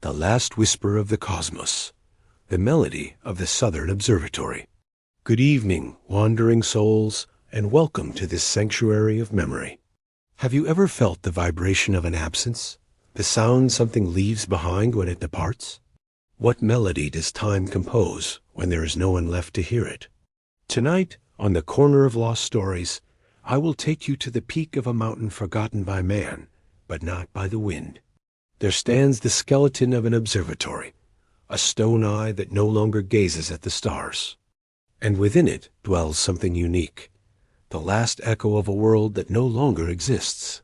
the last whisper of the cosmos, the melody of the Southern Observatory. Good evening, wandering souls, and welcome to this sanctuary of memory. Have you ever felt the vibration of an absence, the sound something leaves behind when it departs? What melody does time compose when there is no one left to hear it? Tonight, on the Corner of Lost Stories, I will take you to the peak of a mountain forgotten by man, but not by the wind. There stands the skeleton of an observatory, a stone eye that no longer gazes at the stars. And within it dwells something unique, the last echo of a world that no longer exists.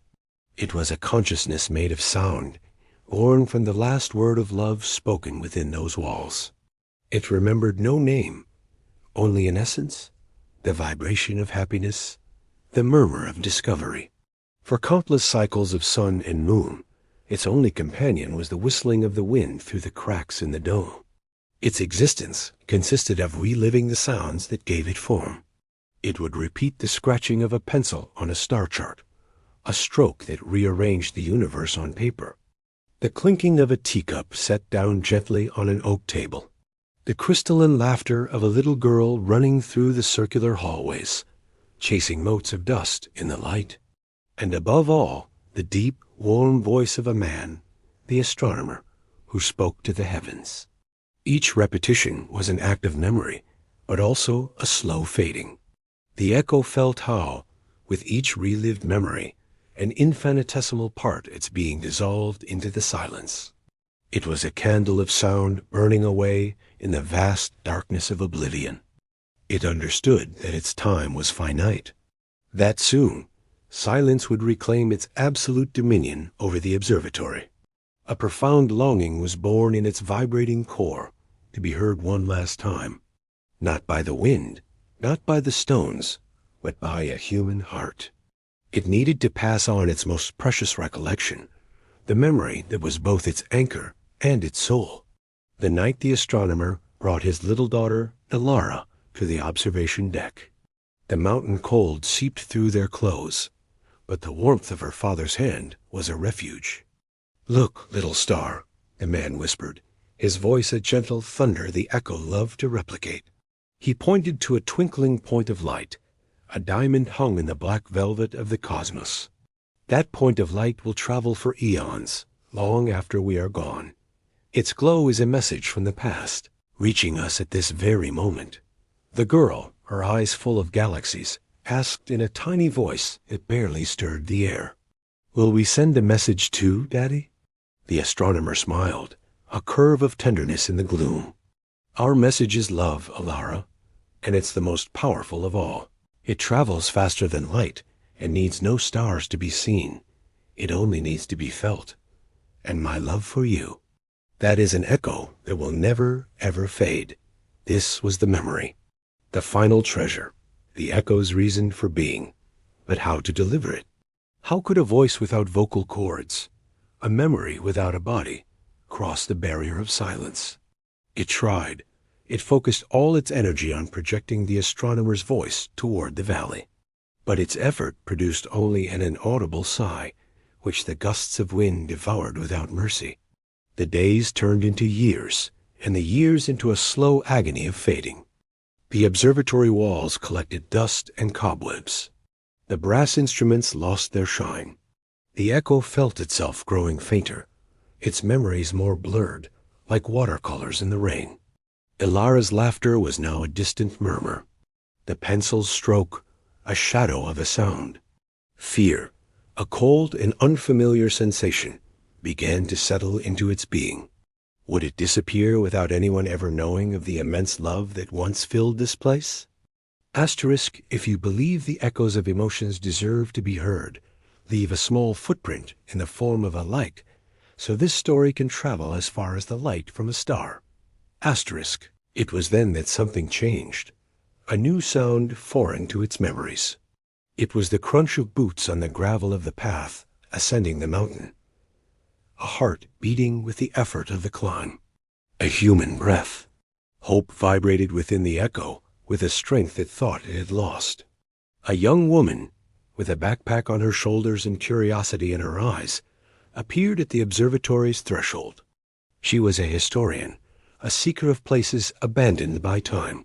It was a consciousness made of sound, born from the last word of love spoken within those walls. It remembered no name, only an essence, the vibration of happiness, the murmur of discovery. For countless cycles of sun and moon, its only companion was the whistling of the wind through the cracks in the dome. Its existence consisted of reliving the sounds that gave it form. It would repeat the scratching of a pencil on a star chart, a stroke that rearranged the universe on paper, the clinking of a teacup set down gently on an oak table, the crystalline laughter of a little girl running through the circular hallways, chasing motes of dust in the light, and above all, the deep, warm voice of a man, the astronomer, who spoke to the heavens. Each repetition was an act of memory, but also a slow fading. The echo felt how, with each relived memory, an infinitesimal part its being dissolved into the silence. It was a candle of sound burning away in the vast darkness of oblivion. It understood that its time was finite, that soon silence would reclaim its absolute dominion over the observatory. A profound longing was born in its vibrating core to be heard one last time, not by the wind, not by the stones, but by a human heart. It needed to pass on its most precious recollection, the memory that was both its anchor and its soul. The night the astronomer brought his little daughter, Ilara, to the observation deck. The mountain cold seeped through their clothes, but the warmth of her father's hand was a refuge. "Look, little star," the man whispered, his voice a gentle thunder the echo loved to replicate. He pointed to a twinkling point of light, a diamond hung in the black velvet of the cosmos. "That point of light will travel for eons, long after we are gone. Its glow is a message from the past, reaching us at this very moment." The girl, her eyes full of galaxies, asked in a tiny voice that barely stirred the air, "Will we send a message too, Daddy?" The astronomer smiled, a curve of tenderness in the gloom. "Our message is love, Ilara, and it's the most powerful of all. It travels faster than light and needs no stars to be seen. It only needs to be felt. And my love for you, that is an echo that will never, ever fade." This was the memory, the final treasure, the echo's reason for being. But how to deliver it? How could a voice without vocal cords, a memory without a body, cross the barrier of silence? It tried. It focused all its energy on projecting the astronomer's voice toward the valley. But its effort produced only an inaudible sigh, which the gusts of wind devoured without mercy. The days turned into years, and the years into a slow agony of fading. The observatory walls collected dust and cobwebs. The brass instruments lost their shine. The echo felt itself growing fainter, its memories more blurred, like watercolors in the rain. Ilara's laughter was now a distant murmur, the pencil's stroke a shadow of a sound. Fear, a cold and unfamiliar sensation, began to settle into its being. Would it disappear without anyone ever knowing of the immense love that once filled this place? Asterisk, if you believe the echoes of emotions deserve to be heard, leave a small footprint in the form of a light, so this story can travel as far as the light from a star. Asterisk, it was then that something changed, a new sound foreign to its memories. It was the crunch of boots on the gravel of the path ascending the mountain, a heart beating with the effort of the climb, a human breath. Hope vibrated within the echo with a strength it thought it had lost. A young woman, with a backpack on her shoulders and curiosity in her eyes, appeared at the observatory's threshold. She was a historian, a seeker of places abandoned by time.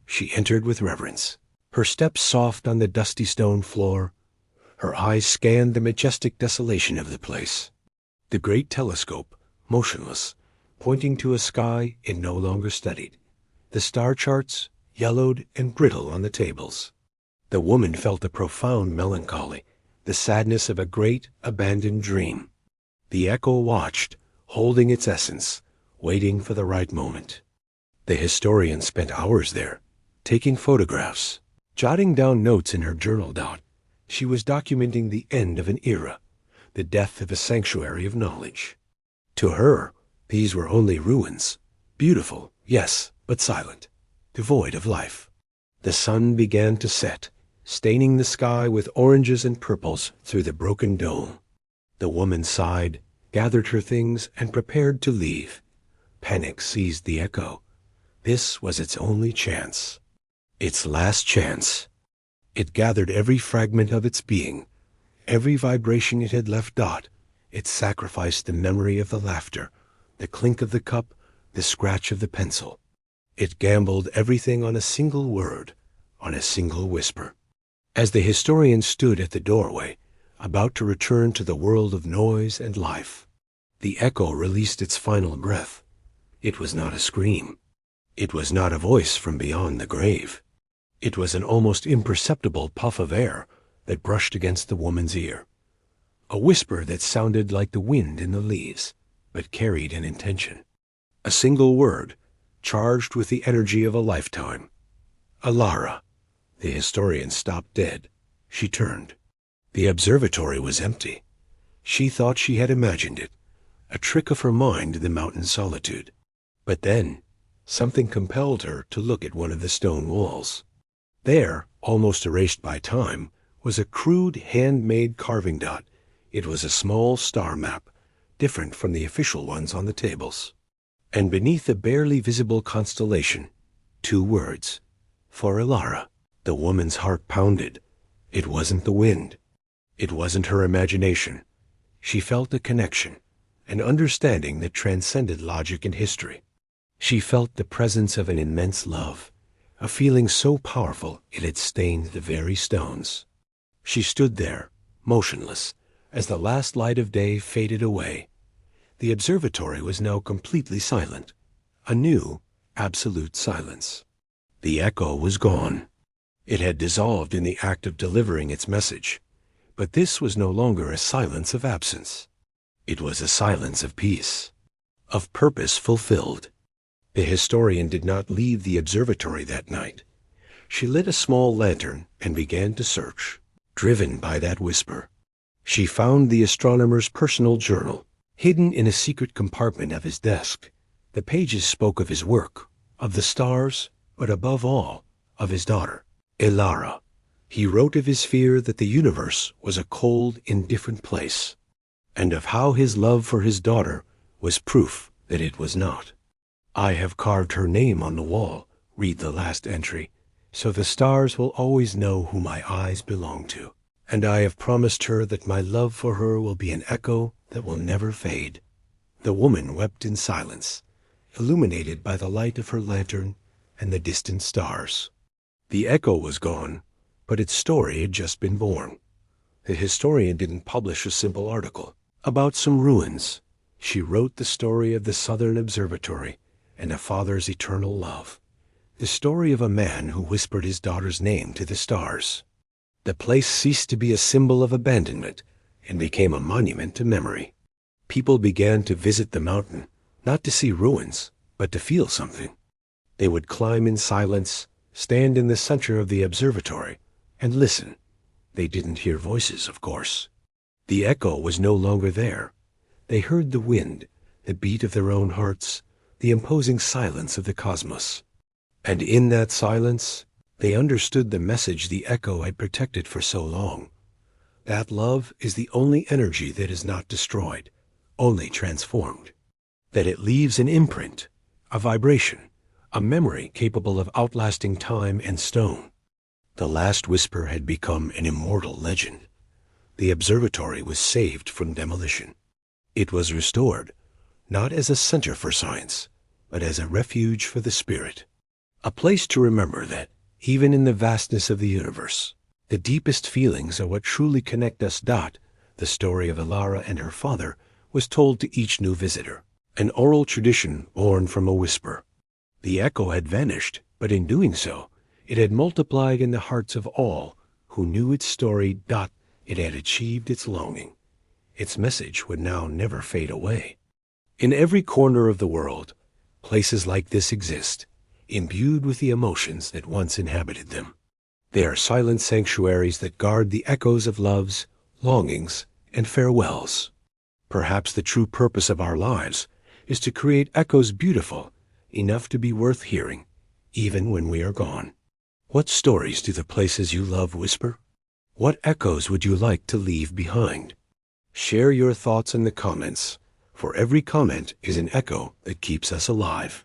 She entered with reverence, her steps soft on the dusty stone floor. Her eyes scanned the majestic desolation of the place. The great telescope, motionless, pointing to a sky it no longer studied. The star charts, yellowed and brittle on the tables. The woman felt a profound melancholy, the sadness of a great, abandoned dream. The echo watched, holding its essence, waiting for the right moment. The historian spent hours there, taking photographs, jotting down notes in her journal. She was documenting the end of an era, the death of a sanctuary of knowledge. To her, these were only ruins, beautiful, yes, but silent, devoid of life. The sun began to set, staining the sky with oranges and purples through the broken dome. The woman sighed, gathered her things, and prepared to leave. Panic seized the echo. This was its only chance. Its last chance. It gathered every fragment of its being, every vibration it had left. It sacrificed the memory of the laughter, the clink of the cup, the scratch of the pencil. It gambled everything on a single word, on a single whisper. As the historian stood at the doorway, about to return to the world of noise and life, the echo released its final breath. It was not a scream. It was not a voice from beyond the grave. It was an almost imperceptible puff of air that brushed against the woman's ear. A whisper that sounded like the wind in the leaves, but carried an intention. A single word, charged with the energy of a lifetime. Alara. The historian stopped dead. She turned. The observatory was empty. She thought she had imagined it, a trick of her mind in the mountain solitude. But then, something compelled her to look at one of the stone walls. There, almost erased by time, was a crude handmade carving. It was a small star map, different from the official ones on the tables. And beneath a barely visible constellation, 2 words, for Ilara. The woman's heart pounded. It wasn't the wind. It wasn't her imagination. She felt a connection, an understanding that transcended logic and history. She felt the presence of an immense love, a feeling so powerful it had stained the very stones. She stood there, motionless, as the last light of day faded away. The observatory was now completely silent, a new, absolute silence. The echo was gone. It had dissolved in the act of delivering its message, but this was no longer a silence of absence. It was a silence of peace, of purpose fulfilled. The historian did not leave the observatory that night. She lit a small lantern and began to search, driven by that whisper. She found the astronomer's personal journal, hidden in a secret compartment of his desk. The pages spoke of his work, of the stars, but above all, of his daughter, Ilara. He wrote of his fear that the universe was a cold, indifferent place, and of how his love for his daughter was proof that it was not. I have carved her name on the wall, read the last entry, so the stars will always know who my eyes belong to. And I have promised her that my love for her will be an echo that will never fade. The woman wept in silence, illuminated by the light of her lantern and the distant stars. The echo was gone, but its story had just been born. The historian didn't publish a simple article about some ruins. She wrote the story of the Southern Observatory and a father's eternal love, the story of a man who whispered his daughter's name to the stars. The place ceased to be a symbol of abandonment and became a monument to memory. People began to visit the mountain, not to see ruins, but to feel something. They would climb in silence, stand in the center of the observatory, and listen. They didn't hear voices, of course. The echo was no longer there. They heard the wind, the beat of their own hearts, the imposing silence of the cosmos. And in that silence, they understood the message the echo had protected for so long. That love is the only energy that is not destroyed, only transformed. That it leaves an imprint, a vibration, a memory capable of outlasting time and stone. The last whisper had become an immortal legend. The observatory was saved from demolition. It was restored, not as a center for science, but as a refuge for the spirit. A place to remember that, even in the vastness of the universe, the deepest feelings are what truly connect us. The story of Ilara and her father was told to each new visitor, an oral tradition born from a whisper. The echo had vanished, but in doing so, it had multiplied in the hearts of all who knew its story. It had achieved its longing. Its message would now never fade away. In every corner of the world, places like this exist, imbued with the emotions that once inhabited them. They are silent sanctuaries that guard the echoes of loves, longings, and farewells. Perhaps the true purpose of our lives is to create echoes beautiful enough to be worth hearing, even when we are gone. What stories do the places you love whisper? What echoes would you like to leave behind? Share your thoughts in the comments, for every comment is an echo that keeps us alive.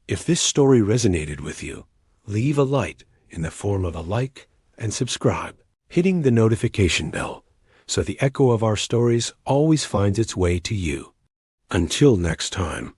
If this story resonated with you, leave a light in the form of a like and subscribe, hitting the notification bell so the echo of our stories always finds its way to you. Until next time.